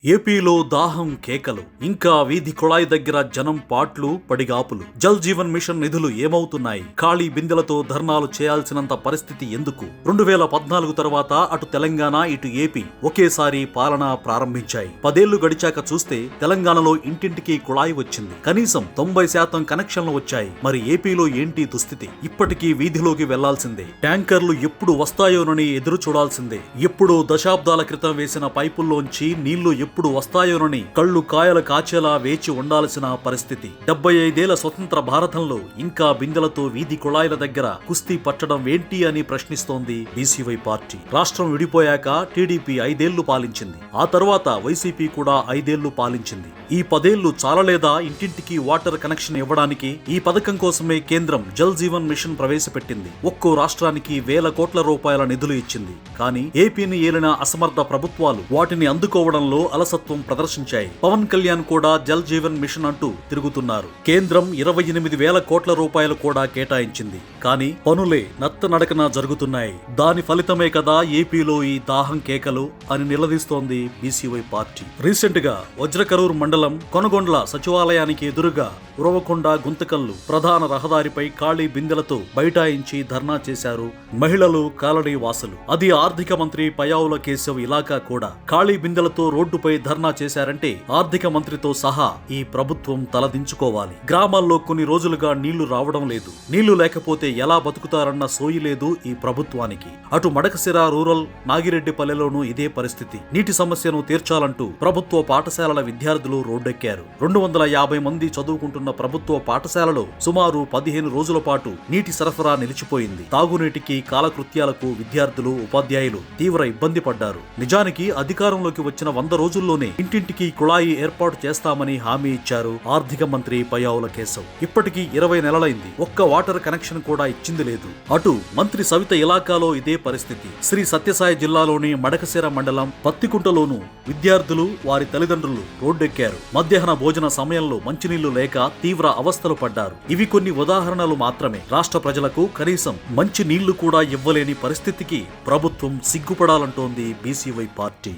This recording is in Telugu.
ఏపీలో దాహం కేకలు, ఇంకా వీధి కుళాయి దగ్గర జనం పాట్లు పడిగాపులు. జల్ జీవన్ మిషన్ నిధులు ఏమవుతున్నాయి? ఖాళీ బిందెలతో ధర్నాలు చేయాల్సినంత పరిస్థితి ఎందుకు? 2014 తర్వాత అటు తెలంగాణ ఇటు ఏపీ ఒకేసారి పాలన ప్రారంభించాయి. 10 ఏళ్లు గడిచాక చూస్తే తెలంగాణలో ఇంటింటికి కుళాయి వచ్చింది. కనీసం 90% కనెక్షన్లు వచ్చాయి. మరి ఏపీలో ఏంటి దుస్థితి? ఇప్పటికీ వీధిలోకి వెళ్లాల్సిందే. ట్యాంకర్లు ఎప్పుడు వస్తాయోనని ఎదురు చూడాల్సిందే. ఎప్పుడో దశాబ్దాల క్రితం వేసిన పైపుల్లోంచి నీళ్లు ఎప్పుడు వస్తాయోనని కళ్ళు కాయల కాచేలా వేచి ఉండాల్సిన పరిస్థితి. 75 ఏళ్ల స్వతంత్ర భారతంలో ఇంకా బిందెలతో వీధి కుళాయిల దగ్గర కుస్తీ పట్టడం ఏంటి అని ప్రశ్నిస్తోంది బీసీవై పార్టీ. రాష్ట్రం విడిపోయాక టీడీపీ 5 ఏళ్లు పాలించింది. ఆ తర్వాత వైసీపీ కూడా 5 ఏళ్లు పాలించింది. ఈ 10 ఏళ్లు చాలలేదా ఇంటింటికి వాటర్ కనెక్షన్ ఇవ్వడానికి? ఈ పథకం కోసమే కేంద్రం జల్ జీవన్ మిషన్ ప్రవేశపెట్టింది. ఒక్కో రాష్ట్రానికి వేల కోట్ల రూపాయల నిధులు ఇచ్చింది. కానీ ఏపీని ఏలిన అసమర్థ ప్రభుత్వాలు వాటిని అందుకోవడంలో అలసత్వం ప్రదర్శించాయి. పవన్ కళ్యాణ్ కూడా జల్ జీవన్ మిషన్ అంటూ తిరుగుతున్నారు. కేంద్రం 28,000 కోట్ల రూపాయలు కూడా కేటాయించింది. కానీ పనులే నత్తనడకన జరుగుతున్నాయి. దాని ఫలితమే కదా ఏపీలో ఈ దాహం కేకలు అని నిలదీస్తోంది బీసీవై పార్టీ. రీసెంట్ గా వజ్రకరూర్ మండలం కొనగొండ్ల సచివాలయానికి ఎదురుగా ఉరవకొండ గుంతకల్లు ప్రధాన రహదారిపై ఖాళీ బిందెలతో బైఠాయించి ధర్నా చేశారు మహిళలు, కాలనీ వాసులు. అది ఆర్థిక మంత్రి పయ్యావుల కేశవ్ ఇలాకా కూడా. ఖాళీ బిందెలతో రోడ్డుపై ధర్నా చేశారంటే ఆర్థిక మంత్రితో సహా ఈ ప్రభుత్వం తలదించుకోవాలి. గ్రామాల్లో కొన్ని రోజులుగా నీళ్లు రావడం లేదు. నీళ్లు లేకపోతే ఎలా బతుకుతారన్న సోయి లేదు ఈ ప్రభుత్వానికి. అటు మడకసిర రూరల్ నాగిరెడ్డిపల్లెలోనూ ఇదే పరిస్థితి. నీటి సమస్యను తీర్చాలంటూ ప్రభుత్వ పాఠశాలల విద్యార్థులు రోడ్డెక్కారు. 250 మంది చదువుకుంటున్న ప్రభుత్వ పాఠశాలలో సుమారు 15 రోజుల పాటు నీటి సరఫరా నిలిచిపోయింది. తాగునీటికి, కాలకృత్యాలకు విద్యార్థులు, ఉపాధ్యాయులు తీవ్ర ఇబ్బంది పడ్డారు. నిజానికి అధికారంలోకి వచ్చిన 100 రోజుల్లోనే ఇంటింటికి కుళాయి ఏర్పాటు చేస్తామని హామీ ఇచ్చారు ఆర్థిక మంత్రి పయ్యావుల కేశవ్. ఇప్పటికీ 20 నెలలైంది. ఒక్క వాటర్ కనెక్షన్ కూడా ఇచ్చింది లేదు. అటు మంత్రి సవిత ఇలాకాలో ఇదే పరిస్థితి. శ్రీ సత్యసాయి జిల్లాలోని మడకసిర మండలం పత్తికుంటలోనూ విద్యార్థులు, వారి తల్లిదండ్రులు రోడ్డెక్కారు. మధ్యాహ్న భోజన సమయంలో మంచినీళ్లు లేక తీవ్ర అవస్థలు పడ్డారు. ఇవి కొన్ని ఉదాహరణలు మాత్రమే. రాష్ట్ర ప్రజలకు కనీసం మంచి నీళ్లు కూడా ఇవ్వలేని పరిస్థితికి ప్రభుత్వం సిగ్గుపడాలంటోంది బీసీవై పార్టీ.